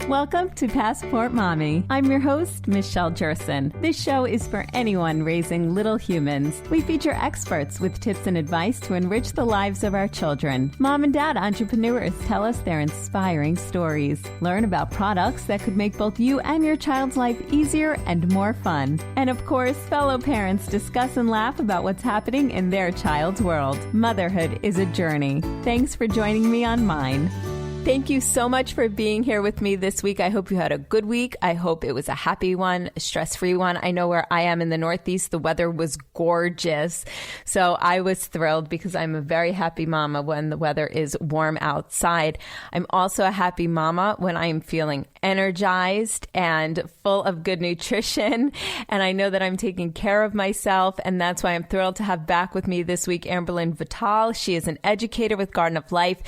Welcome to Passport Mommy. I'm your host, Michelle Jerson. This show is for anyone raising little humans. We feature experts with tips and advice to enrich the lives of our children. Mom and dad entrepreneurs tell us their inspiring stories. Learn about products that could make both you and your child's life easier and more fun. And of course, fellow parents discuss and laugh about what's happening in their child's world. Motherhood is a journey. Thanks for joining me on mine. Thank you so much for being here with me this week. I hope you had a good week. I hope it was a happy one, a stress-free one. I know where I am in the Northeast, the weather was gorgeous. So I was thrilled because I'm a very happy mama when the weather is warm outside. I'm also a happy mama when I'm feeling energized and full of good nutrition. And I know that I'm taking care of myself. And that's why I'm thrilled to have back with me this week Amberlynn Vital. She is an educator with Garden of Life.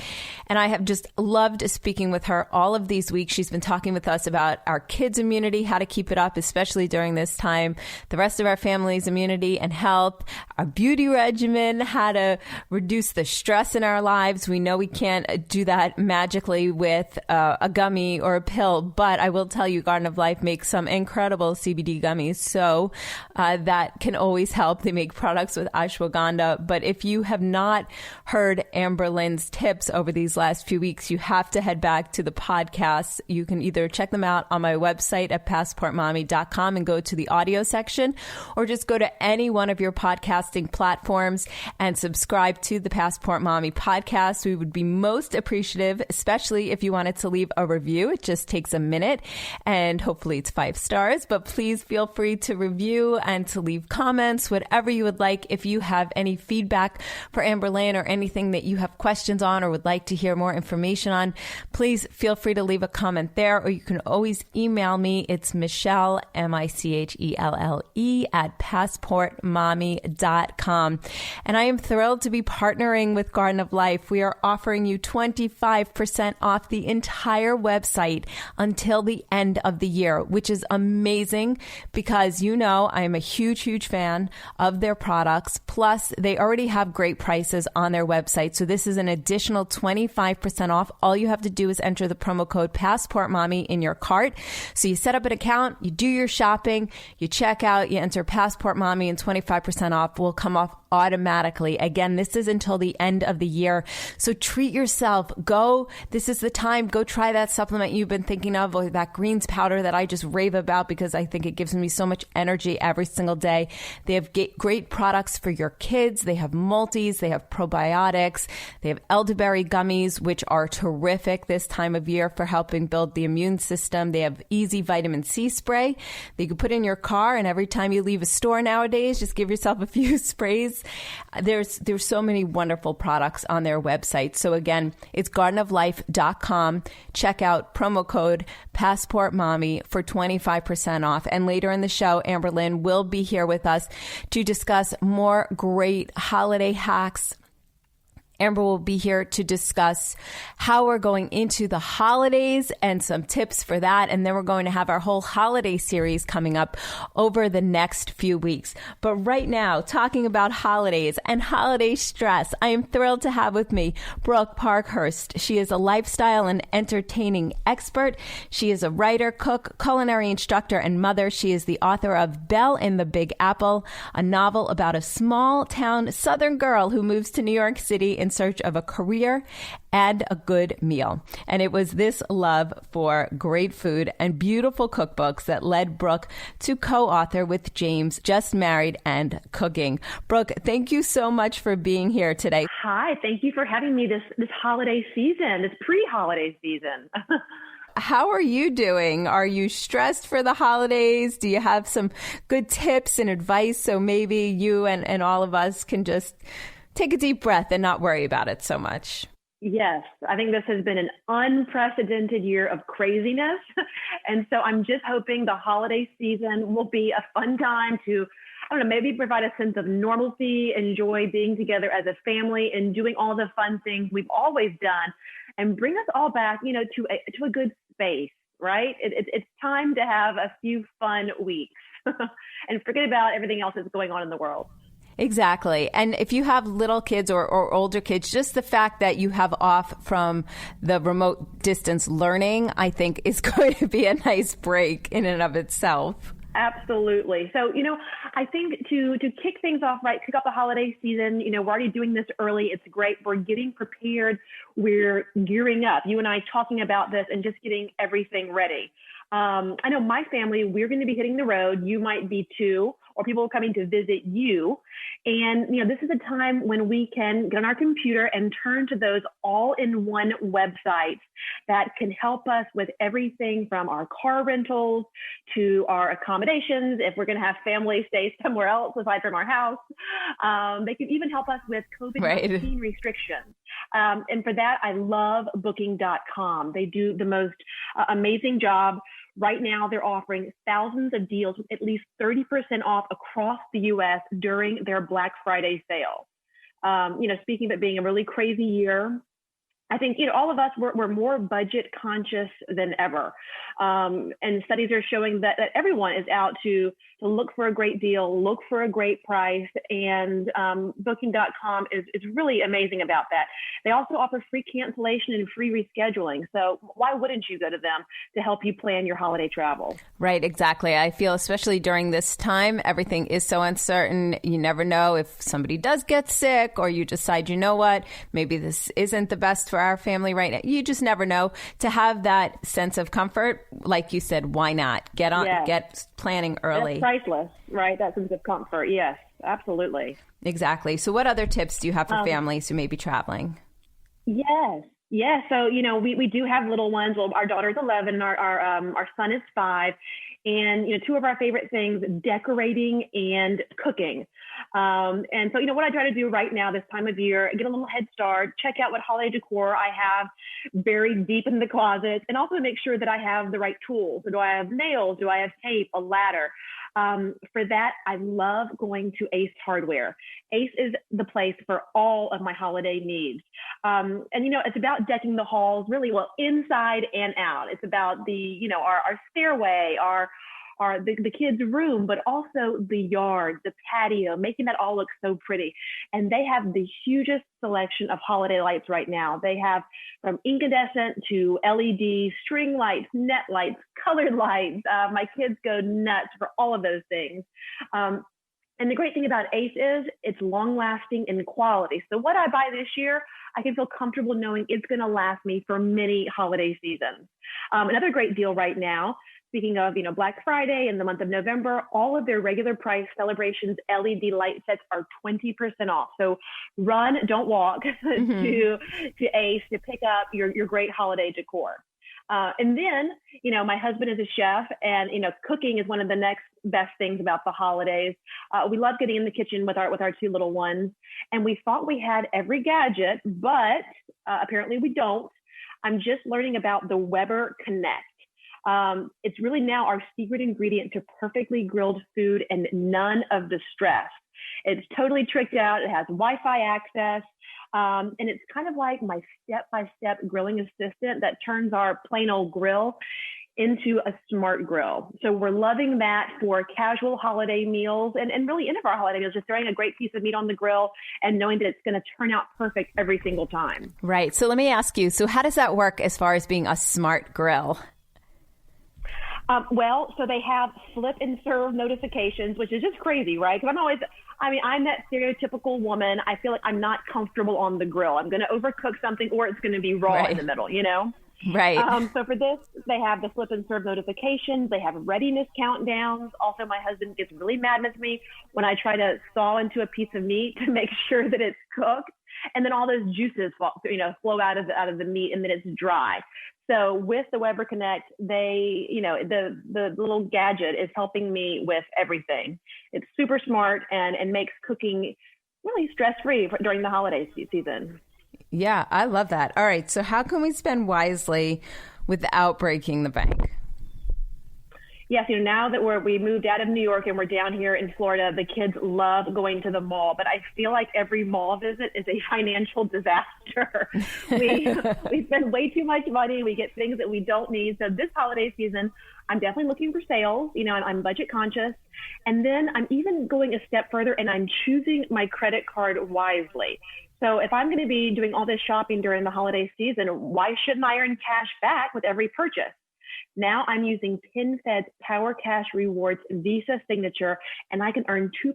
And I have just loved speaking with her all of these weeks. She's been talking with us about our kids' immunity, how to keep it up, especially during this time, the rest of our family's immunity and health, our beauty regimen, how to reduce the stress in our lives. We know we can't do that magically with a gummy or a pill, but I will tell you, Garden of Life makes some incredible CBD gummies, so that can always help. They make products with ashwagandha, but if you have not heard Amberlynn's tips over these last few weeks, you have to head back to the podcast. You can either check them out on my website at passportmommy.com and go to the audio section, or just go to any one of your podcasting platforms and subscribe to the Passport Mommy podcast. We would be most appreciative, especially if you wanted to leave a review. It just takes a minute and hopefully it's 5 stars, but please feel free to review and to leave comments, whatever you would like. If you have any feedback for Amberlynn or anything that you have questions on or would like to hear more information on, please feel free to leave a comment there, or you can always email me. It's Michelle, Michelle, at passportmommy.com. And I am thrilled to be partnering with Garden of Life. We are offering you 25% off the entire website until the end of the year, which is amazing because you know I'm a huge, huge fan of their products. Plus, they already have great prices on their website. So this is an additional 25% off. All you have to do is enter the promo code PassportMommy in your cart. So you set up an account, you do your shopping, you check out, you enter Passport Mommy, and 25% off will come off automatically. Again, this is until the end of the year. So treat yourself. This is the time. Go try that supplement you've been thinking of, or that greens powder that I just rave about because I think it gives me so much energy every single day. They have great products for your kids. They have multis, they have probiotics, they have elderberry gummies, which are terrific this time of year for helping build the immune system. They have easy vitamin C spray that you can put in your car, and every time you leave a store nowadays, just give yourself a few sprays. There's so many wonderful products on their website. So again, it's gardenoflife.com. Check out promo code PassportMommy for 25% off. And later in the show, Amberlynn will be here with us to discuss more great holiday hacks. Amber will be here to discuss how we're going into the holidays and some tips for that. And then we're going to have our whole holiday series coming up over the next few weeks. But right now, talking about holidays and holiday stress, I am thrilled to have with me Brooke Parkhurst. She is a lifestyle and entertaining expert. She is a writer, cook, culinary instructor, and mother. She is the author of Belle in the Big Apple, a novel about a small town Southern girl who moves to New York City in search of a career and a good meal. And it was this love for great food and beautiful cookbooks that led Brooke to co-author with James Just Married and Cooking. Brooke, thank you so much for being here today. Hi, thank you for having me this holiday season, this pre-holiday season. How are you doing? Are you stressed for the holidays? Do you have some good tips and advice so maybe you and all of us can just take a deep breath and not worry about it so much? Yes, I think this has been an unprecedented year of craziness. And so I'm just hoping the holiday season will be a fun time to, I don't know, maybe provide a sense of normalcy, enjoy being together as a family and doing all the fun things we've always done, and bring us all back, to a good space, right? It's time to have a few fun weeks and forget about everything else that's going on in the world. Exactly. And if you have little kids or older kids, just the fact that you have off from the remote distance learning, I think is going to be a nice break in and of itself. Absolutely. So, I think to kick things off, right, kick off the holiday season, we're already doing this early. It's great. We're getting prepared. We're gearing up. You and I talking about this and just getting everything ready. I know my family, we're going to be hitting the road. You might be too, or people coming to visit you. And, this is a time when we can get on our computer and turn to those all-in-one websites that can help us with everything from our car rentals to our accommodations. If we're going to have family stay somewhere else aside from our house, they can even help us with COVID-19 restrictions. And for that, I love Booking.com. They do the most amazing job. Right now, they're offering thousands of deals with at least 30% off across the U.S. during their Black Friday sale. Speaking of it being a really crazy year, I think, all of us, we're more budget conscious than ever. And studies are showing that everyone is out to look for a great deal, look for a great price. And Booking.com is really amazing about that. They also offer free cancellation and free rescheduling. So why wouldn't you go to them to help you plan your holiday travel? Right, exactly. I feel especially during this time, everything is so uncertain. You never know if somebody does get sick or you decide, you know what, maybe this isn't the best for our family right now. You just never know. To have that sense of comfort, like you said, why not? Get planning early. That's priceless, right? That sense of comfort. Yes, absolutely. Exactly. So what other tips do you have for families who may be traveling? Yes. Yeah. So, we do have little ones. Well, our daughter's 11 and our son is 5. And, two of our favorite things, decorating and cooking. And so, what I try to do right now this time of year, get a little head start, check out what holiday decor I have buried deep in the closet, and also make sure that I have the right tools. So do I have nails? Do I have tape, a ladder? For that, I love going to Ace Hardware. Ace is the place for all of my holiday needs. And, it's about decking the halls really well, inside and out. It's about our stairway, the kids' room, but also the yard, the patio, making that all look so pretty. And they have the hugest selection of holiday lights right now. They have from incandescent to LED, string lights, net lights, colored lights. My kids go nuts for all of those things. And the great thing about Ace is it's long lasting in quality. So what I buy this year, I can feel comfortable knowing it's going to last me for many holiday seasons. Another great deal right now, speaking of, Black Friday in the month of November, all of their regular price Celebrations LED light sets are 20% off. So run, don't walk to Ace to pick up your great holiday decor. And then, my husband is a chef and, cooking is one of the next best things about the holidays. We love getting in the kitchen with our 2 little ones. And we thought we had every gadget, but apparently we don't. I'm just learning about the Weber Connect. It's really now our secret ingredient to perfectly grilled food and none of the stress. It's totally tricked out. It has Wi-Fi access. And it's kind of like my step-by-step grilling assistant that turns our plain old grill into a smart grill. So we're loving that for casual holiday meals and really any of our holiday meals, just throwing a great piece of meat on the grill and knowing that it's going to turn out perfect every single time. Right. So let me ask you, so how does that work as far as being a smart grill? So they have flip and serve notifications, which is just crazy, right? Because I'm that stereotypical woman. I feel like I'm not comfortable on the grill. I'm going to overcook something or it's going to be raw in the middle, Right. So for this, they have the flip and serve notifications. They have readiness countdowns. Also, my husband gets really mad with me when I try to saw into a piece of meat to make sure that it's cooked. And then all those juices flow out of the meat and then it's dry. So with the Weber Connect, the little gadget is helping me with everything. It's super smart and makes cooking really stress-free during the holiday season. Yeah, I love that. All right. So how can we spend wisely without breaking the bank? Yes, now that we moved out of New York and we're down here in Florida, the kids love going to the mall, but I feel like every mall visit is a financial disaster. We spend way too much money. We get things that we don't need. So this holiday season, I'm definitely looking for sales. I'm budget conscious. And then I'm even going a step further and I'm choosing my credit card wisely. So if I'm going to be doing all this shopping during the holiday season, why shouldn't I earn cash back with every purchase? Now I'm using PenFed's Power Cash Rewards Visa signature, and I can earn 2%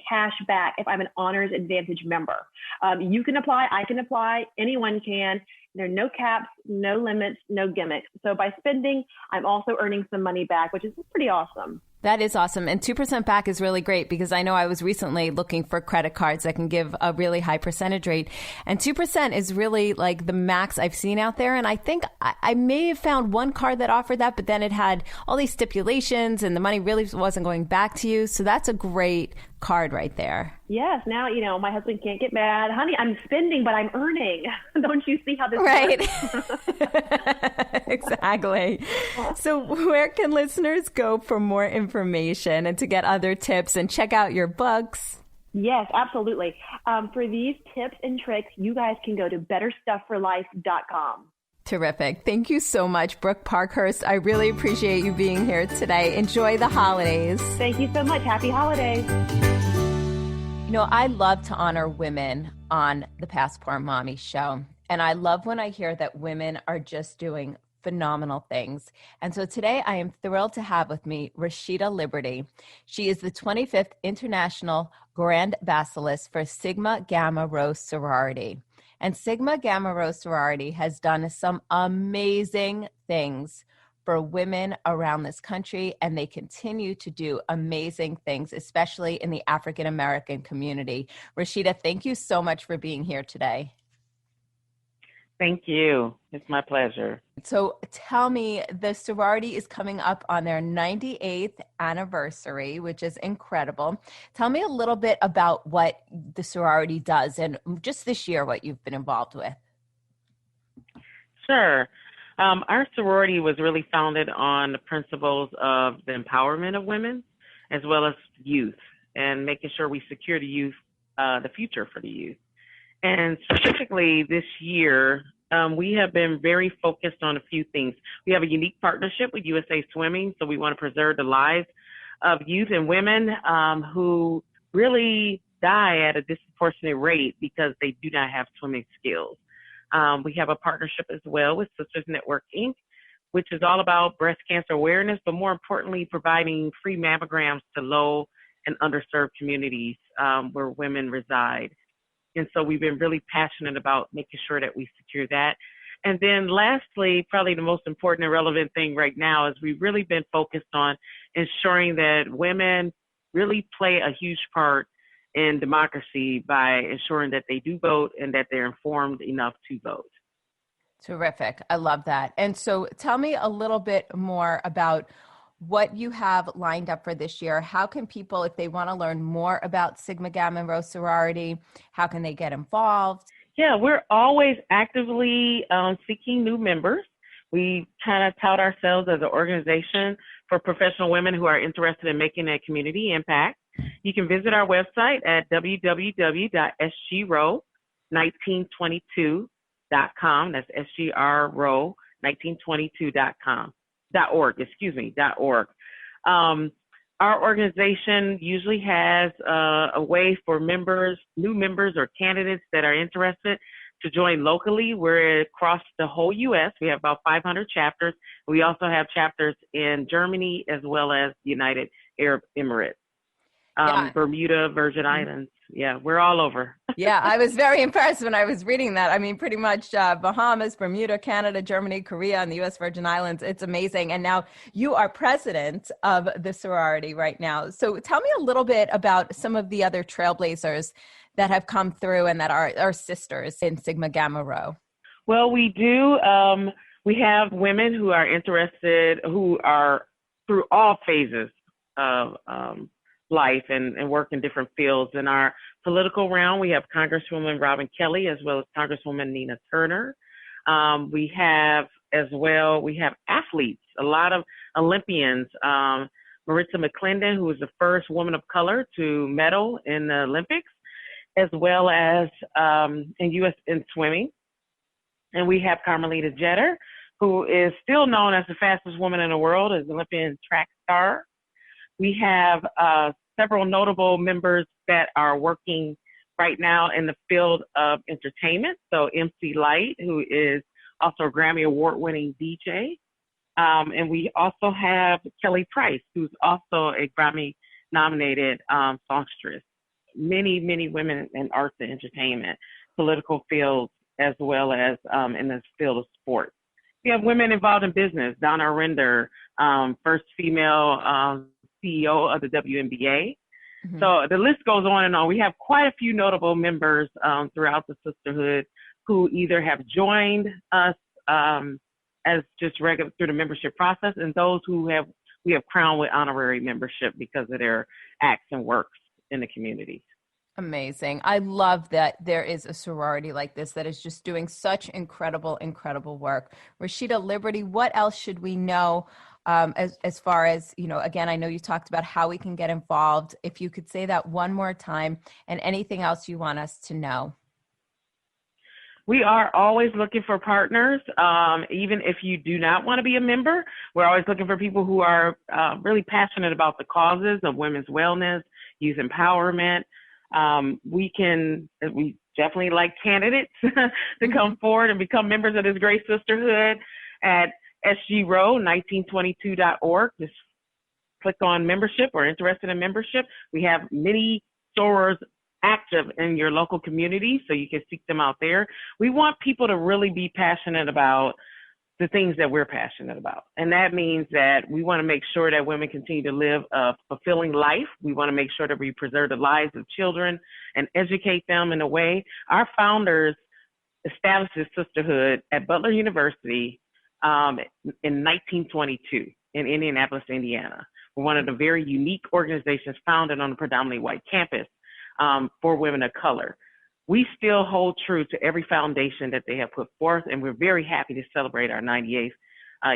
cash back if I'm an Honors Advantage member. You can apply, I can apply, anyone can. There are no caps, no limits, no gimmicks. So by spending, I'm also earning some money back, which is pretty awesome. That is awesome. And 2% back is really great because I know I was recently looking for credit cards that can give a really high percentage rate. And 2% is really like the max I've seen out there. And I think I may have found one card that offered that, but then it had all these stipulations and the money really wasn't going back to you. So that's a great card right there. Yes. Now, my husband can't get mad. Honey, I'm spending, but I'm earning. Don't you see how this works? Exactly. So where can listeners go for more information and to get other tips and check out your books? Yes, absolutely. For these tips and tricks, you guys can go to betterstuffforlife.com. Terrific. Thank you so much, Brooke Parkhurst. I really appreciate you being here today. Enjoy the holidays. Thank you so much. Happy holidays. I love to honor women on the Passport Mommy show. And I love when I hear that women are just doing phenomenal things. And so today I am thrilled to have with me Rashida Liberty. She is the 25th International Grand Basilisk for Sigma Gamma Rho Sorority. And Sigma Gamma Rho Sorority has done some amazing things for women around this country, and they continue to do amazing things, especially in the African American community. Rashida, thank you so much for being here today. Thank you. It's my pleasure. So tell me, the sorority is coming up on their 98th anniversary, which is incredible. Tell me a little bit about what the sorority does and just this year, what you've been involved with. Sure. Our sorority was really founded on the principles of the empowerment of women as well as youth and making sure we secure the youth, the future for the youth. And specifically this year, we have been very focused on a few things. We have a unique partnership with USA Swimming, so we want to preserve the lives of youth and women who really die at a disproportionate rate because they do not have swimming skills. We have a partnership as well with Sisters Network, Inc., which is all about breast cancer awareness, but more importantly, providing free mammograms to low and underserved communities where women reside. And so we've been really passionate about making sure that we secure that. And then lastly, probably the most important and relevant thing right now is we've really been focused on ensuring that women really play a huge part in democracy by ensuring that they do vote and that they're informed enough to vote. Terrific. I love that. And so tell me a little bit more about what you have lined up for this year. How can people, if they want to learn more about Sigma Gamma Rho Sorority, how can they get involved? Yeah, we're always actively seeking new members. We kind of tout ourselves as an organization for professional women who are interested in making a community impact. You can visit our website at www.sgro1922.com. That's sgro1922.com. .org. Our organization usually has a way for new members or candidates that are interested to join locally. We're across the whole U.S. We have about 500 chapters. We also have chapters in Germany as well as the United Arab Emirates, Bermuda, Virgin Islands. Yeah, we're all over. Yeah, I was very impressed when I was reading that. I mean, pretty much Bahamas, Bermuda, Canada, Germany, Korea, and the U.S. Virgin Islands. It's amazing. And now you are president of the sorority right now. So tell me a little bit about some of the other trailblazers that have come through and that are sisters in Sigma Gamma Rho. Well, we do. We have women who are interested, who are through all phases of life and work in different fields. In our political realm, we have Congresswoman Robin Kelly as well as Congresswoman Nina Turner. We have as well. We have athletes, a lot of Olympians. Maritza McClendon, who was the first woman of color to medal in the Olympics, as well as in U.S. in swimming. And we have Carmelita Jeter, who is still known as the fastest woman in the world, as an Olympian track star. We have several notable members that are working right now in the field of entertainment. So MC Light, who is also a Grammy Award-winning DJ. And we also have Kelly Price, who's also a Grammy-nominated songstress. Many, many women in arts and entertainment, political fields, as well as in the field of sports. We have women involved in business. Donna Arender, first female CEO of the WNBA. Mm-hmm. So the list goes on and on. We have quite a few notable members throughout the sisterhood who either have joined us as just regular through the membership process, and those who we have crowned with honorary membership because of their acts and works in the community. Amazing. I love that there is a sorority like this that is just doing such incredible, incredible work. Rashida Liberty, what else should we know as far as, again, I know you talked about how we can get involved. If you could say that one more time, and anything else you want us to know. We are always looking for partners. Even if you do not want to be a member, we're always looking for people who are really passionate about the causes of women's wellness, youth empowerment. We definitely like candidates to come forward and become members of this great sisterhood at sgro1922.org. Just click on membership or interested in membership. We have many sorors active in your local community, so you can seek them out there. We want people to really be passionate about the things that we're passionate about. And that means that we want to make sure that women continue to live a fulfilling life. We want to make sure that we preserve the lives of children and educate them in a way. Our founders established this sisterhood at Butler University in 1922 in Indianapolis, Indiana. We're one of the very unique organizations founded on a predominantly white campus for women of color. We still hold true to every foundation that they have put forth, and we're very happy to celebrate our 98th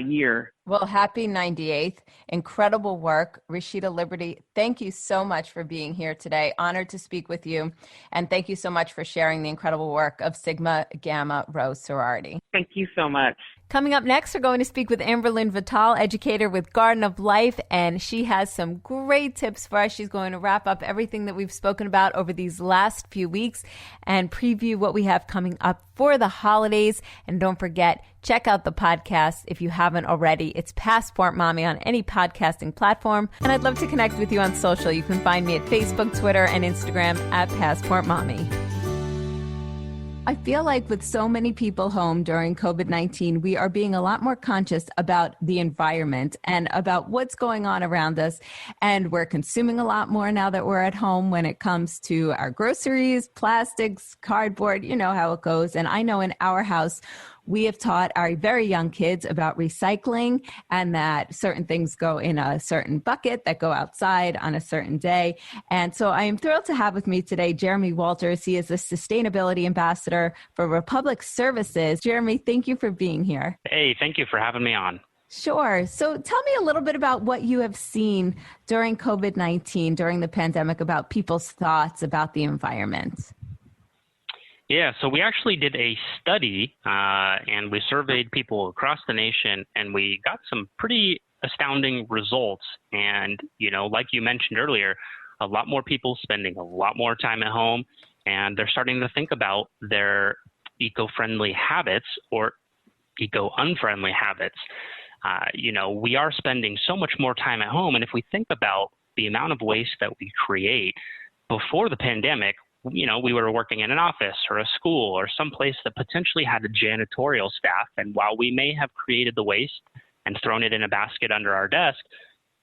year. Well, happy 98th. Incredible work. Rashida Liberty, thank you so much for being here today. Honored to speak with you. And thank you so much for sharing the incredible work of Sigma Gamma Rho Sorority. Thank you so much. Coming up next, we're going to speak with Amberlynn Vital, educator with Garden of Life, and she has some great tips for us. She's going to wrap up everything that we've spoken about over these last few weeks and preview what we have coming up for the holidays. And don't forget, check out the podcast if you haven't already. It's Passport Mommy on any podcasting platform. And I'd love to connect with you on social. You can find me at Facebook, Twitter, and Instagram at Passport Mommy. I feel like with so many people home during COVID-19, we are being a lot more conscious about the environment and about what's going on around us. And we're consuming a lot more now that we're at home when it comes to our groceries, plastics, cardboard, you know how it goes. And I know in our house, we have taught our very young kids about recycling and that certain things go in a certain bucket that go outside on a certain day. And so I am thrilled to have with me today Jeremy Walters. He is the Sustainability Ambassador for Republic Services. Jeremy, thank you for being here. Hey, thank you for having me on. Sure. So tell me a little bit about what you have seen during COVID-19, during the pandemic, about people's thoughts about the environment. Yeah, so we actually did a study and we surveyed people across the nation, and we got some pretty astounding results. And, like you mentioned earlier, a lot more people spending a lot more time at home, and they're starting to think about their eco-friendly habits or eco-unfriendly habits. We are spending so much more time at home, and if we think about the amount of waste that we create before the pandemic, we were working in an office or a school or some place that potentially had a janitorial staff. And while we may have created the waste and thrown it in a basket under our desk,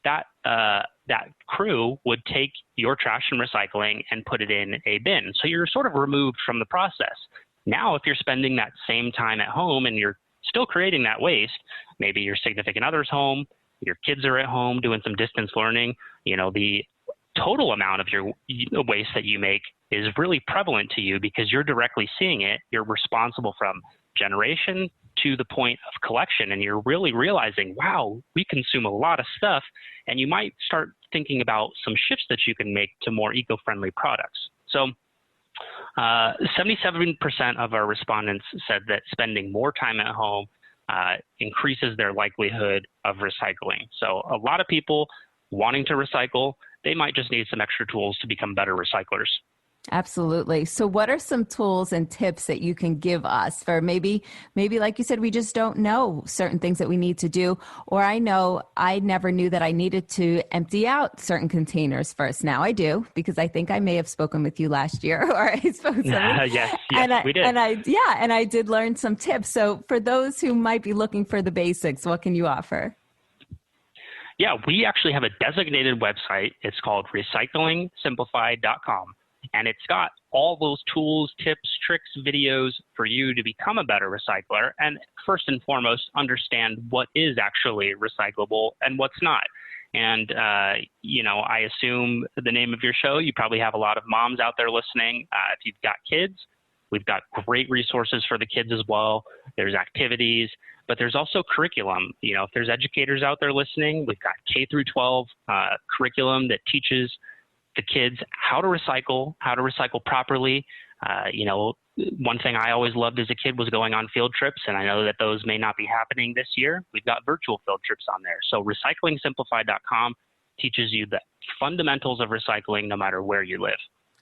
that crew would take your trash and recycling and put it in a bin. So you're sort of removed from the process. Now, if you're spending that same time at home and you're still creating that waste, maybe your significant other's home, your kids are at home doing some distance learning, the total amount of your waste that you make is really prevalent to you because you're directly seeing it. You're responsible from generation to the point of collection and you're really realizing, wow, we consume a lot of stuff, and you might start thinking about some shifts that you can make to more eco-friendly products. So 77% of our respondents said that spending more time at home increases their likelihood of recycling. So a lot of people wanting to recycle, they might just need some extra tools to become better recyclers. Absolutely. So what are some tools and tips that you can give us for maybe like you said, we just don't know certain things that we need to do, or I know I never knew that I needed to empty out certain containers first. Now I do, because I think I may have spoken with you last year, or I spoke to Yes, we did. And I did learn some tips. So for those who might be looking for the basics, what can you offer? Yeah, we actually have a designated website. It's called recyclingsimplified.com. And it's got all those tools, tips, tricks, videos for you to become a better recycler. And first and foremost, understand what is actually recyclable and what's not. And, I assume the name of your show, you probably have a lot of moms out there listening. If you've got kids, we've got great resources for the kids as well. There's activities, but there's also curriculum. If there's educators out there listening, we've got K through 12 curriculum that teaches the kids how to recycle properly. One thing I always loved as a kid was going on field trips, and I know that those may not be happening this year. We've got virtual field trips on there. So recyclingsimplified.com teaches you the fundamentals of recycling no matter where you live.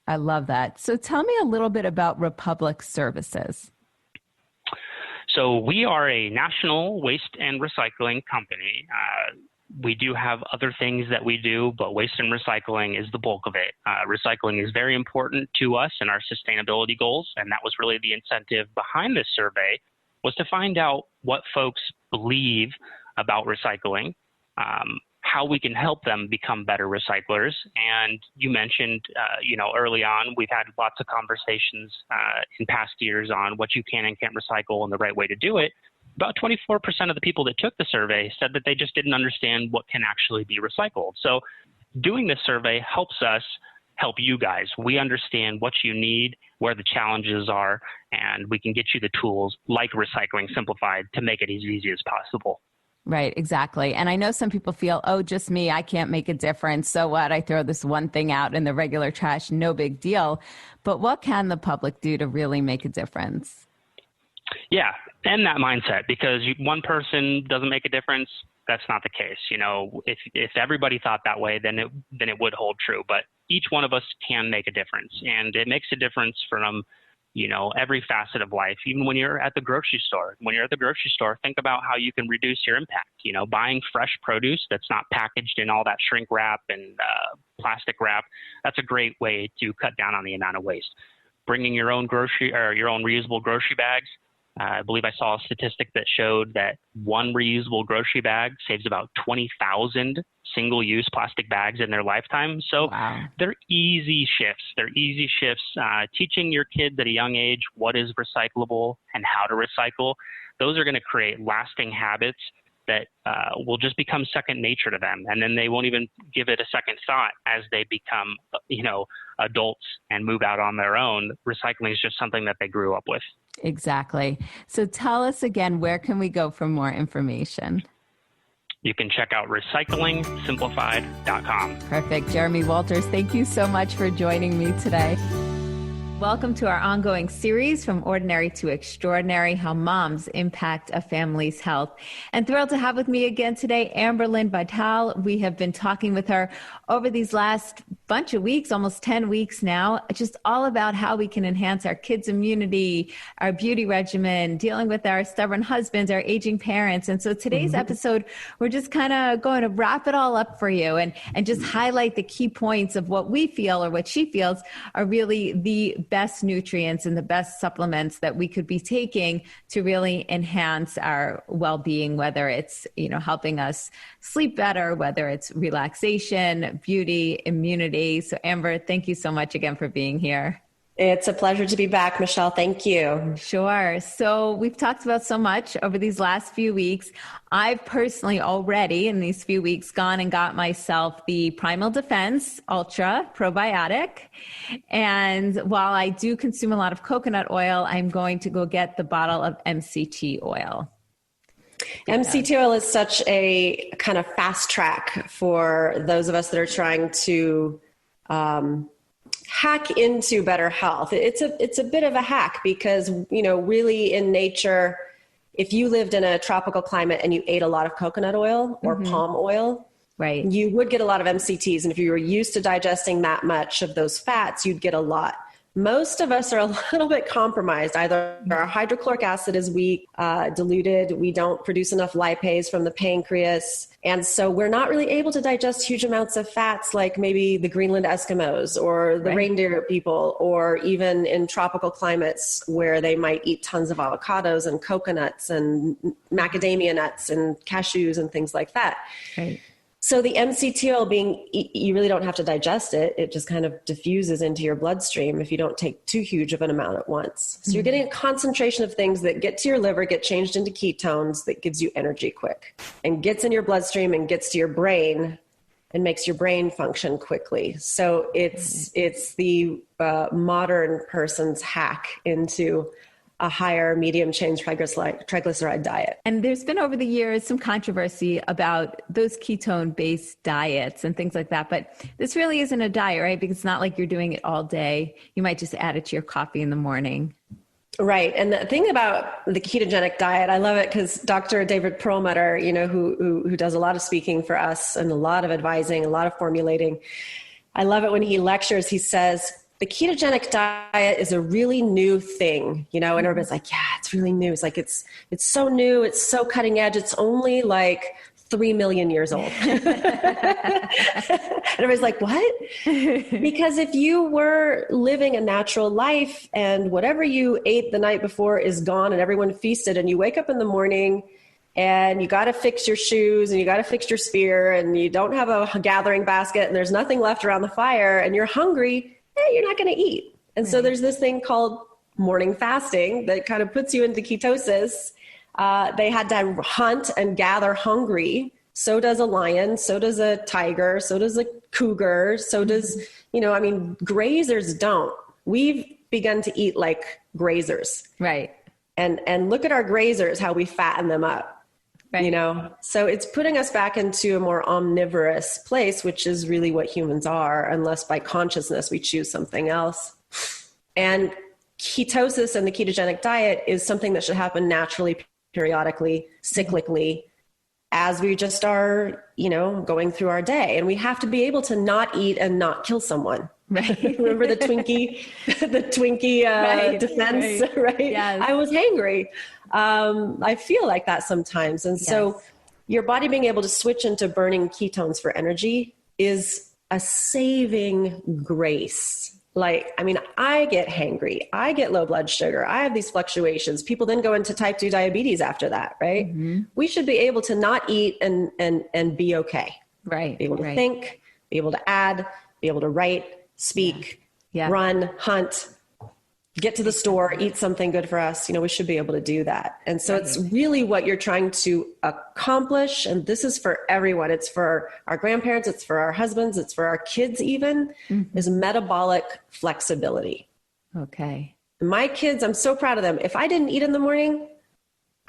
I love that. So tell me a little bit about Republic Services. So we are a national waste and recycling company. We do have other things that we do, but waste and recycling is the bulk of it. Recycling is very important to us and our sustainability goals, and that was really the incentive behind this survey, was to find out what folks believe about recycling, how we can help them become better recyclers. And you mentioned, early on, we've had lots of conversations in past years on what you can and can't recycle and the right way to do it. About 24% of the people that took the survey said that they just didn't understand what can actually be recycled. So doing this survey helps us help you guys. We understand what you need, where the challenges are, and we can get you the tools like Recycling Simplified to make it as easy as possible. Right, exactly. And I know some people feel, oh, just me, I can't make a difference. So what? I throw this one thing out in the regular trash, no big deal. But what can the public do to really make a difference? Yeah, and that mindset, because one person doesn't make a difference, that's not the case. If everybody thought that way, then it would hold true. But each one of us can make a difference, and it makes a difference from every facet of life. Even when you're at the grocery store, think about how you can reduce your impact. Buying fresh produce that's not packaged in all that shrink wrap and plastic wrap, that's a great way to cut down on the amount of waste. Bringing your own reusable grocery bags. I believe I saw a statistic that showed that one reusable grocery bag saves about 20,000 single-use plastic bags in their lifetime. So wow. They're easy shifts. Teaching your kids at a young age what is recyclable and how to recycle, those are going to create lasting habits that will just become second nature to them. And then they won't even give it a second thought as they become, adults and move out on their own. Recycling is just something that they grew up with. Exactly. So tell us again, where can we go for more information? You can check out recyclingsimplified.com. Perfect. Jeremy Walters, thank you so much for joining me today. Welcome to our ongoing series, From Ordinary to Extraordinary, How Moms Impact a Family's Health. And thrilled to have with me again today, Amberlynn Vital. We have been talking with her over these last bunch of weeks, almost 10 weeks now, just all about how we can enhance our kids' immunity, our beauty regimen, dealing with our stubborn husbands, our aging parents. And so today's episode, we're just kind of going to wrap it all up for you and just highlight the key points of what we feel, or what she feels, are really the best nutrients and the best supplements that we could be taking to really enhance our well-being, whether it's, helping us sleep better, whether it's relaxation, beauty, immunity. So Amber, thank you so much again for being here. It's a pleasure to be back, Michelle. Thank you. Sure. So we've talked about so much over these last few weeks. I've personally already in these few weeks gone and got myself the Primal Defense Ultra Probiotic. And while I do consume a lot of coconut oil, I'm going to go get the bottle of MCT oil. MCT oil is such a kind of fast track for those of us that are trying to hack into better health. It's a bit of a hack because, really in nature, if you lived in a tropical climate and you ate a lot of coconut oil or palm oil, right, you would get a lot of MCTs. And if you were used to digesting that much of those fats, you'd get a lot. Most of us are a little bit compromised. Either our hydrochloric acid is weak, diluted, we don't produce enough lipase from the pancreas. And so we're not really able to digest huge amounts of fats like maybe the Greenland Eskimos or the reindeer people, or even in tropical climates where they might eat tons of avocados and coconuts and macadamia nuts and cashews and things like that. Right. So the MCT oil you really don't have to digest it. It just kind of diffuses into your bloodstream if you don't take too huge of an amount at once. So you're getting a concentration of things that get to your liver, get changed into ketones that gives you energy quick and gets in your bloodstream and gets to your brain and makes your brain function quickly. So it's the modern person's hack into a higher medium chain triglyceride diet. And there's been over the years some controversy about those ketone-based diets and things like that. But this really isn't a diet, right? Because it's not like you're doing it all day. You might just add it to your coffee in the morning. Right. And the thing about the ketogenic diet, I love it because Dr. David Perlmutter, who does a lot of speaking for us and a lot of advising, a lot of formulating. I love it when he lectures, he says, the ketogenic diet is a really new thing, and everybody's like, yeah, it's really new. It's like, it's so new. It's so cutting edge. It's only like 3 million years old. And everybody's like, what? Because if you were living a natural life and whatever you ate the night before is gone and everyone feasted, and you wake up in the morning and you got to fix your shoes and you got to fix your spear and you don't have a gathering basket and there's nothing left around the fire and you're hungry, you're not going to eat. And so there's this thing called morning fasting that kind of puts you into ketosis. They had to hunt and gather hungry. So does a lion. So does a tiger. So does a cougar. So does, grazers don't. We've begun to eat like grazers. Right. And look at our grazers, how we fatten them up. Right. So it's putting us back into a more omnivorous place, which is really what humans are, unless by consciousness we choose something else. And ketosis and the ketogenic diet is something that should happen naturally, periodically, cyclically, as we just are, going through our day. And we have to be able to not eat and not kill someone. Right. Remember the Twinkie defense, right? Yes. I was hangry. I feel like that sometimes. And so your body being able to switch into burning ketones for energy is a saving grace. I get hangry. I get low blood sugar. I have these fluctuations. People then go into type 2 diabetes after that, right? Mm-hmm. We should be able to not eat and be okay. Right. Be able to think, be able to add, be able to write, speak, run, hunt, get to the store, eat something good for us. We should be able to do that. And so it's really what you're trying to accomplish. And this is for everyone. It's for our grandparents. It's for our husbands. It's for our kids even, is metabolic flexibility. Okay. My kids, I'm so proud of them. If I didn't eat in the morning,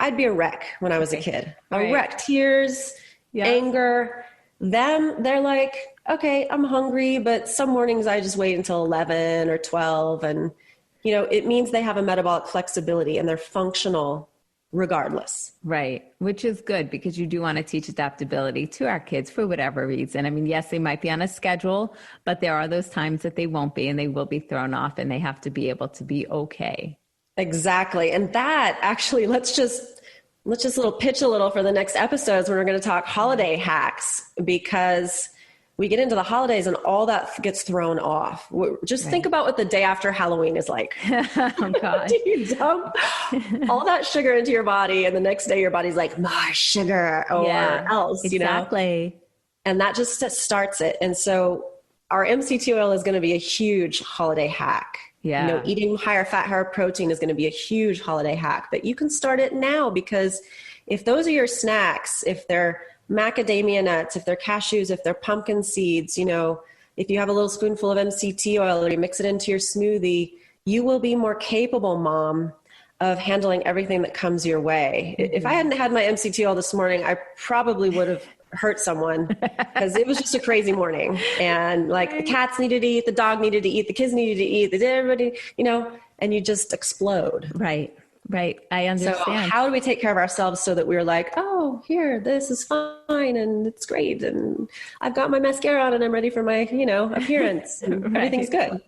I'd be a wreck when I was a kid. A wreck, tears, anger. Them, they're like, okay, I'm hungry, but some mornings I just wait until 11 or 12. And, it means they have a metabolic flexibility and they're functional regardless. Right. Which is good because you do want to teach adaptability to our kids for whatever reason. Yes, they might be on a schedule, but there are those times that they won't be and they will be thrown off and they have to be able to be okay. Exactly. And that actually, let's just pitch a little for the next episodes when we're going to talk holiday hacks, because we get into the holidays and all that gets thrown off. Just think about what the day after Halloween is like. Oh, God. You dump all that sugar into your body and the next day your body's like, more sugar or else, exactly. And that just starts it. And so our MCT oil is going to be a huge holiday hack. You know, eating higher fat, higher protein is going to be a huge holiday hack, but you can start it now, because if those are your snacks, if they're macadamia nuts, if they're cashews, if they're pumpkin seeds, you know, if you have a little spoonful of MCT oil or you mix it into your smoothie, you will be more capable, Mom, of handling everything that comes your way. If I hadn't had my MCT oil this morning, I probably would have hurt someone, because it was just a crazy morning. And like the cats needed to eat, the dog needed to eat, the kids needed to eat, everybody, you know, and you just explode. Right. Right. I understand. So how do we take care of ourselves so that we're like, oh, here, this is fine and it's great, and I've got my mascara on and I'm ready for my, you know, appearance, and everything's good.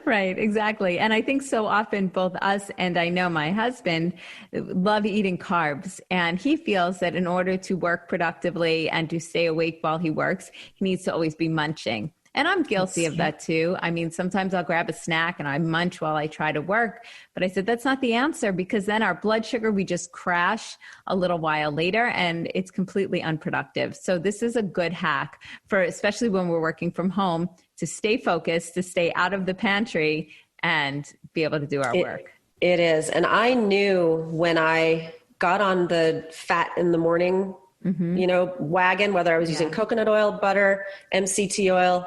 Right. Exactly. And I think so often both us and I know my husband love eating carbs, and he feels that in order to work productively and to stay awake while he works, he needs to always be munching. And I'm guilty of that too. I mean, sometimes I'll grab a snack and I munch while I try to work. But I said, that's not the answer, because then our blood sugar, we just crash a little while later and it's completely unproductive. So this is a good hack for, especially when we're working from home, to stay focused, to stay out of the pantry and be able to do our work. It is. And I knew when I got on the fat in the morning you know, wagon, whether I was using coconut oil, butter, MCT oil,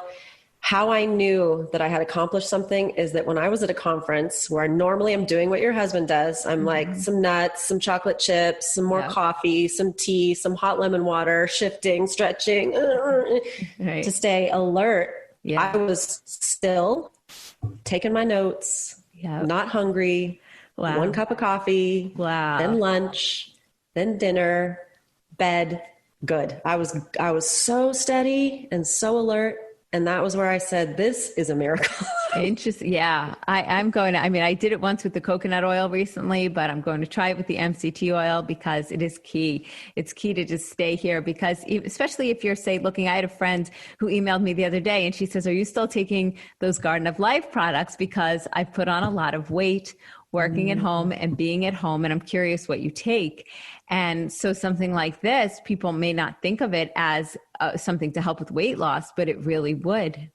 how I knew that I had accomplished something is that when I was at a conference where I normally am doing what your husband does, I'm like some nuts, some chocolate chips, some more coffee, some tea, some hot lemon water, shifting, stretching, to stay alert. I was still taking my notes, not hungry, 1 cup of coffee, then lunch, then dinner, bed, good. I was so steady and so alert. And that was where I said, this is a miracle. Interesting. Yeah. I'm going to, I mean, I did it once with the coconut oil recently, but I'm going to try it with the MCT oil, because it is key. It's key to just stay here, because especially if you're, say, looking, I had a friend who emailed me the other day and she says, are you still taking those Garden of Life products? Because I've put on a lot of weight working at home and being at home, and I'm curious what you take. And so something like this, people may not think of it as something to help with weight loss, but it really would.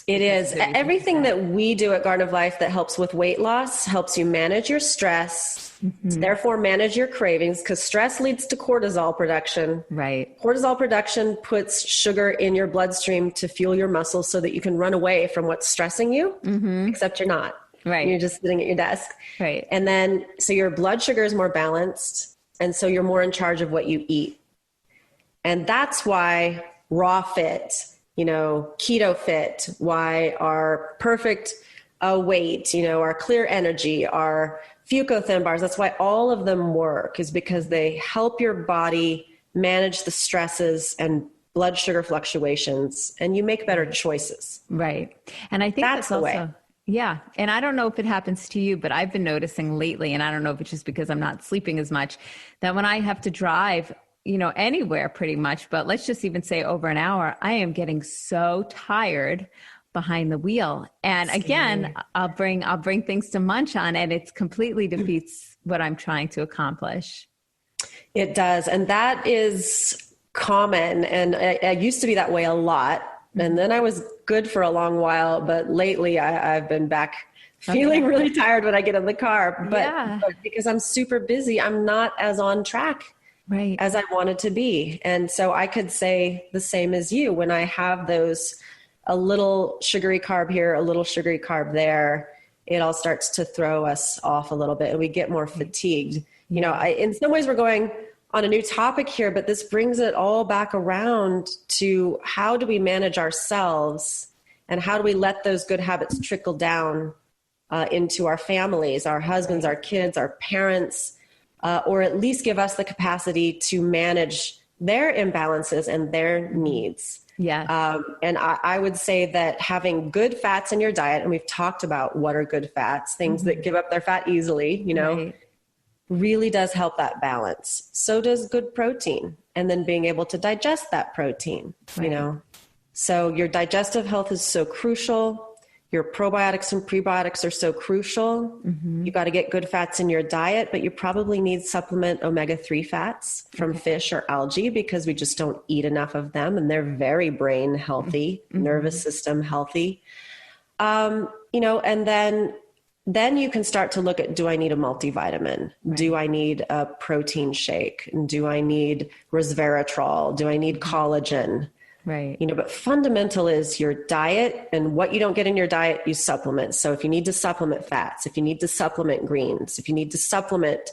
It is. Everything that we do at Garden of Life that helps with weight loss helps you manage your stress, therefore manage your cravings, because stress leads to cortisol production. Right. Cortisol production puts sugar in your bloodstream to fuel your muscles so that you can run away from what's stressing you, except you're not. Right. You're just sitting at your desk. Right. And then, so your blood sugar is more balanced. And so you're more in charge of what you eat. And that's why Raw Fit, you know, Keto Fit, why our perfect weight, you know, our Clear Energy, our Fucothin bars, that's why all of them work, is because they help your body manage the stresses and blood sugar fluctuations, and you make better choices. Right. And I think that's the also way. Yeah. And I don't know if it happens to you, but I've been noticing lately, and I don't know if it's just because I'm not sleeping as much, that when I have to drive, you know, anywhere pretty much, but let's just even say over an hour, I am getting so tired behind the wheel. And again, I'll bring things to munch on, and it completely defeats what I'm trying to accomplish. It does. And that is common. And I used to be that way a lot. And then I was good for a long while, but lately I've been back feeling really tired when I get in the car. But because I'm super busy, I'm not as on track as I wanted to be. And so I could say the same as you. When I have those, a little sugary carb here, a little sugary carb there, it all starts to throw us off a little bit and we get more fatigued. You know, in some ways we're going on a new topic here, but this brings it all back around to how do we manage ourselves and how do we let those good habits trickle down into our families, our husbands, our kids, our parents, or at least give us the capacity to manage their imbalances and their needs. Yeah. And I would say that having good fats in your diet, and we've talked about what are good fats, things that give up their fat easily, you know, really does help that balance. So does good protein, and then being able to digest that protein, you know. So your digestive health is so crucial. Your probiotics and prebiotics are so crucial. You got to get good fats in your diet, but you probably need supplement omega-3 fats from fish or algae because we just don't eat enough of them, and they're very brain healthy, nervous system healthy. and then you can start to look at, do I need a multivitamin? Right. Do I need a protein shake? Do I need resveratrol? Do I need collagen? Right. But fundamental is your diet, and what you don't get in your diet, you supplement. So if you need to supplement fats, if you need to supplement greens, if you need to supplement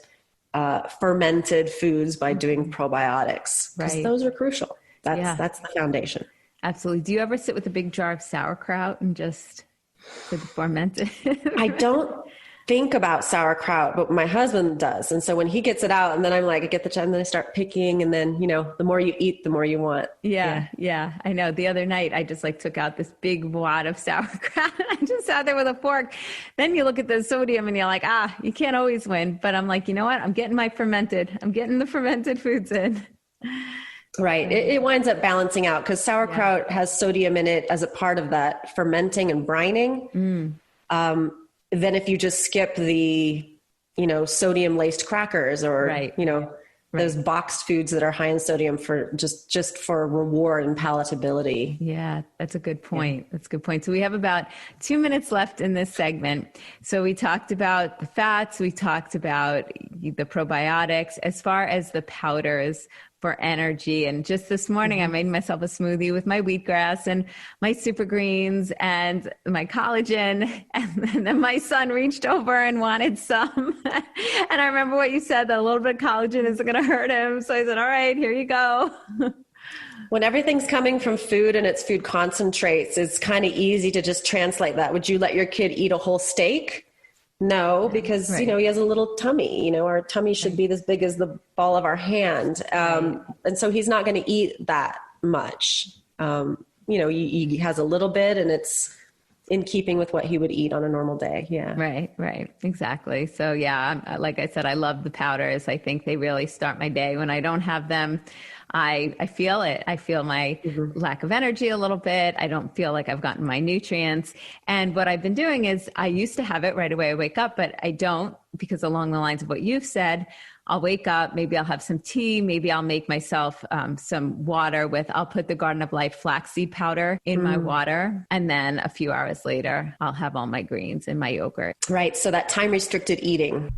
fermented foods by doing probiotics, because those are crucial. That's the foundation. Absolutely. Do you ever sit with a big jar of sauerkraut and just with the fermented? I don't think about sauerkraut, but my husband does. And so when he gets it out, and then I'm like, I get the jar, and then I start picking, and then, the more you eat, the more you want. Yeah. I know. The other night, I just took out this big wad of sauerkraut. I just sat there with a fork. Then you look at the sodium and you're like, you can't always win. But I'm like, you know what? I'm getting the fermented foods in. Right. It winds up balancing out because sauerkraut has sodium in it as a part of that fermenting and brining. Then if you just skip the, sodium laced crackers or, those boxed foods that are high in sodium for just for reward and palatability. Yeah, that's a good point. That's a good point. So we have about 2 minutes left in this segment. So we talked about the fats, we talked about the probiotics, as far as the powders for energy. And just this morning, I made myself a smoothie with my wheatgrass and my super greens and my collagen. And then my son reached over and wanted some. And I remember what you said, that a little bit of collagen isn't going to hurt him. So I said, all right, here you go. When everything's coming from food and it's food concentrates, it's kind of easy to just translate that. Would you let your kid eat a whole steak? No, because, he has a little tummy, our tummy should be as big as the ball of our hand. And so he's not going to eat that much. He has a little bit, and it's in keeping with what he would eat on a normal day. Yeah. Right. Exactly. So like I said, I love the powders. I think they really start my day. When I don't have them, I feel it. I feel my lack of energy a little bit. I don't feel like I've gotten my nutrients. And what I've been doing is, I used to have it right away I wake up, but I don't, because along the lines of what you've said, I'll wake up, maybe I'll have some tea, maybe I'll make myself some water I'll put the Garden of Life flaxseed powder in my water. And then a few hours later, I'll have all my greens in my yogurt. Right. So that time restricted eating.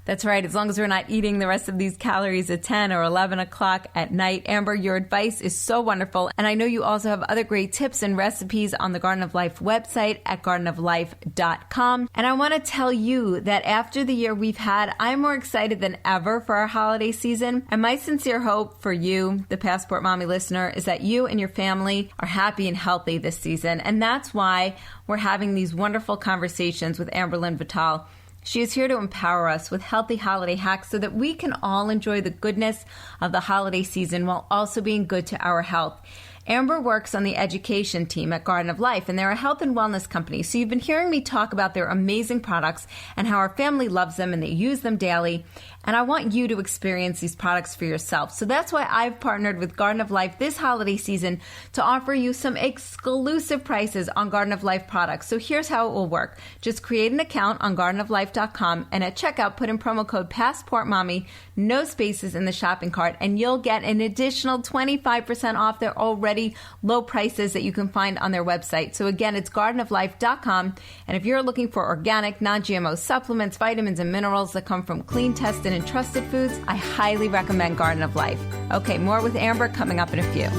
That's right. As long as we're not eating the rest of these calories at 10 or 11 o'clock at night. Amber, your advice is so wonderful. And I know you also have other great tips and recipes on the Garden of Life website at gardenoflife.com. And I want to tell you that after the year we've had, I'm more excited than ever for our holiday season. And my sincere hope for you, the Passport Mommy listener, is that you and your family are happy and healthy this season. And that's why we're having these wonderful conversations with Amberlynn Vital. She is here to empower us with healthy holiday hacks so that we can all enjoy the goodness of the holiday season while also being good to our health. Amber works on the education team at Garden of Life, and they're a health and wellness company. So you've been hearing me talk about their amazing products and how our family loves them and they use them daily. And I want you to experience these products for yourself. So that's why I've partnered with Garden of Life this holiday season to offer you some exclusive prices on Garden of Life products. So here's how it will work. Just create an account on gardenoflife.com, and at checkout, put in promo code PassportMommy, no spaces in the shopping cart, and you'll get an additional 25% off their already low prices that you can find on their website. So again, it's gardenoflife.com. And if you're looking for organic, non-GMO supplements, vitamins, and minerals that come from clean, tested, and trusted foods, I highly recommend Garden of Life. Okay, more with Amber coming up in a few.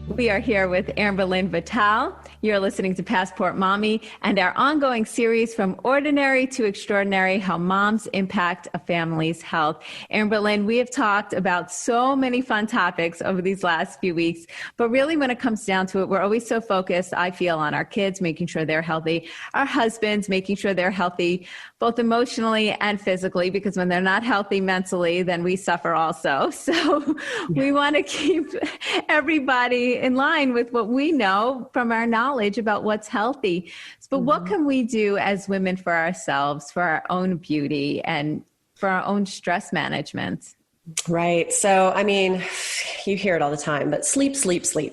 We are here with Amberlynn Vital. You're listening to Passport Mommy and our ongoing series From Ordinary to Extraordinary, How Moms Impact a Family's Health. Amberlynn, we have talked about so many fun topics over these last few weeks, but really when it comes down to it, we're always so focused, I feel, on our kids, making sure they're healthy, our husbands, making sure they're healthy, both emotionally and physically, because when they're not healthy mentally, then we suffer also. So we want to keep everybody in line with what we know from our knowledge about what's healthy. But what can we do as women for ourselves, for our own beauty and for our own stress management? Right. So, I mean, you hear it all the time, but sleep,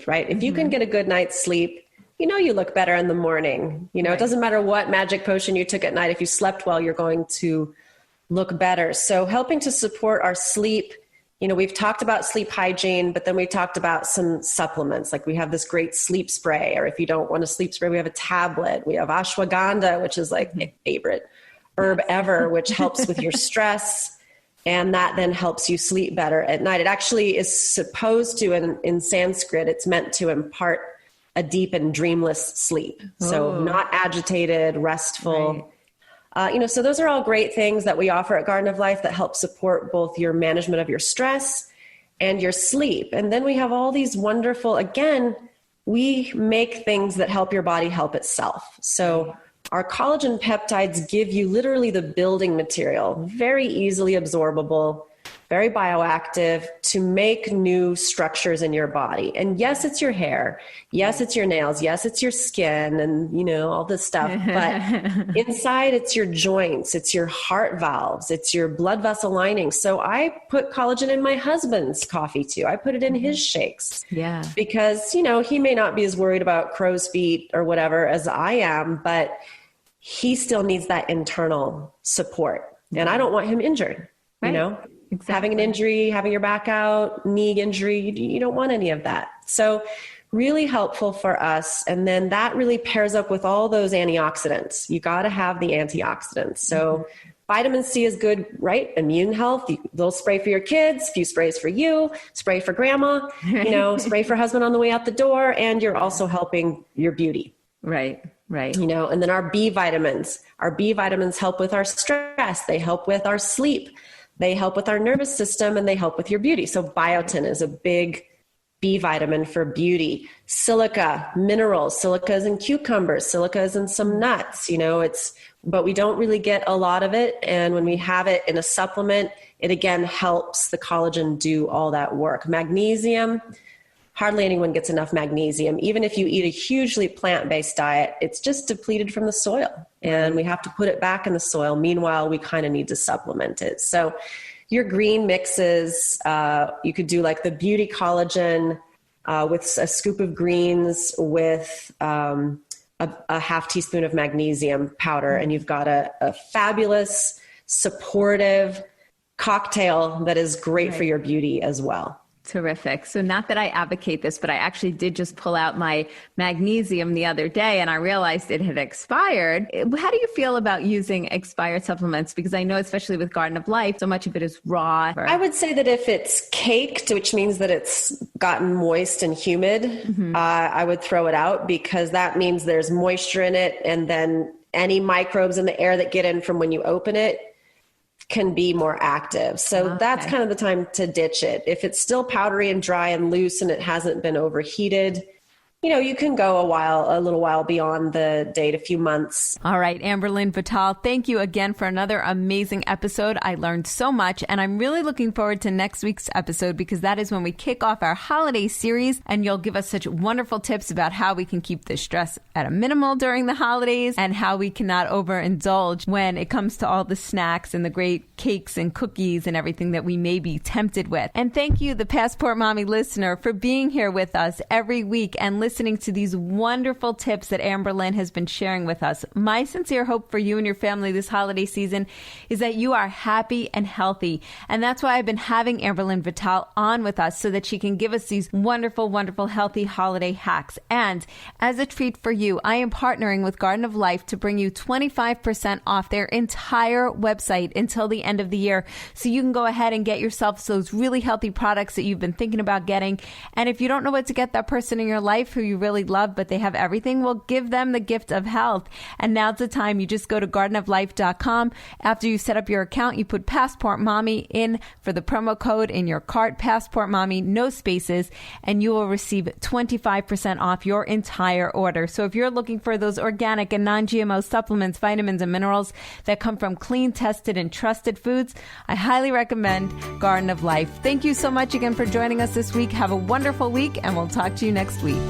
right? If you can get a good night's sleep, you look better in the morning. It doesn't matter what magic potion you took at night. If you slept well, you're going to look better. So helping to support our sleep, we've talked about sleep hygiene, but then we talked about some supplements. Like we have this great sleep spray, or if you don't want a sleep spray, we have a tablet. We have ashwagandha, which is like my favorite herb ever, which helps with your stress. And that then helps you sleep better at night. It actually is supposed to, in Sanskrit, it's meant to impart a deep and dreamless sleep. So not agitated, restful. Right. So those are all great things that we offer at Garden of Life that help support both your management of your stress and your sleep. And then we have all these wonderful, again, we make things that help your body help itself. So our collagen peptides give you literally the building material, very easily absorbable, very bioactive, to make new structures in your body. And yes, it's your hair. Yes, it's your nails. Yes, it's your skin and, all this stuff. But inside, it's your joints. It's your heart valves. It's your blood vessel lining. So I put collagen in my husband's coffee too. I put it in his shakes. Yeah. Because, he may not be as worried about crow's feet or whatever as I am, but he still needs that internal support. And I don't want him injured, Exactly. Having an injury, having your back out, knee injury, you don't want any of that. So really helpful for us. And then that really pairs up with all those antioxidants. You got to have the antioxidants. So vitamin C is good, right? Immune health, little spray for your kids, few sprays for you, spray for grandma, spray for husband on the way out the door. And you're also helping your beauty. Right. And then our B vitamins help with our stress. They help with our sleep. They help with our nervous system, and they help with your beauty. So biotin is a big B vitamin for beauty. Silica, minerals. Silica is in cucumbers. Silica is in some nuts. But we don't really get a lot of it. And when we have it in a supplement, it again helps the collagen do all that work. Magnesium. Hardly anyone gets enough magnesium. Even if you eat a hugely plant-based diet, it's just depleted from the soil, and we have to put it back in the soil. Meanwhile, we kind of need to supplement it. So your green mixes, you could do like the beauty collagen with a scoop of greens with a half teaspoon of magnesium powder, and you've got a fabulous, supportive cocktail that is great for your beauty as well. Terrific. So not that I advocate this, but I actually did just pull out my magnesium the other day and I realized it had expired. How do you feel about using expired supplements? Because I know, especially with Garden of Life, so much of it is raw. I would say that if it's caked, which means that it's gotten moist and humid, I would throw it out, because that means there's moisture in it. And then any microbes in the air that get in from when you open it can be more active. So that's kind of the time to ditch it. If it's still powdery and dry and loose and it hasn't been overheated, you can go a little while beyond the date, a few months. All right, Amberlynn Vital, thank you again for another amazing episode. I learned so much, and I'm really looking forward to next week's episode, because that is when we kick off our holiday series, and you'll give us such wonderful tips about how we can keep the stress at a minimal during the holidays, and how we cannot overindulge when it comes to all the snacks and the great cakes and cookies and everything that we may be tempted with. And thank you, the Passport Mommy listener, for being here with us every week and listening to these wonderful tips that Amberlynn has been sharing with us. My sincere hope for you and your family this holiday season is that you are happy and healthy. And that's why I've been having Amberlynn Vital on with us, so that she can give us these wonderful, wonderful, healthy holiday hacks. And as a treat for you, I am partnering with Garden of Life to bring you 25% off their entire website until the end of the year. So you can go ahead and get yourself those really healthy products that you've been thinking about getting. And if you don't know what to get that person in your life who you really love, but they have everything, well, give them the gift of health. And now's the time. You just go to gardenoflife.com. After you set up your account, you put Passport Mommy in for the promo code in your cart, Passport Mommy, no spaces, and you will receive 25% off your entire order. So if you're looking for those organic and non-GMO supplements, vitamins, and minerals that come from clean, tested, and trusted foods, I highly recommend Garden of Life. Thank you so much again for joining us this week. Have a wonderful week, and we'll talk to you next week.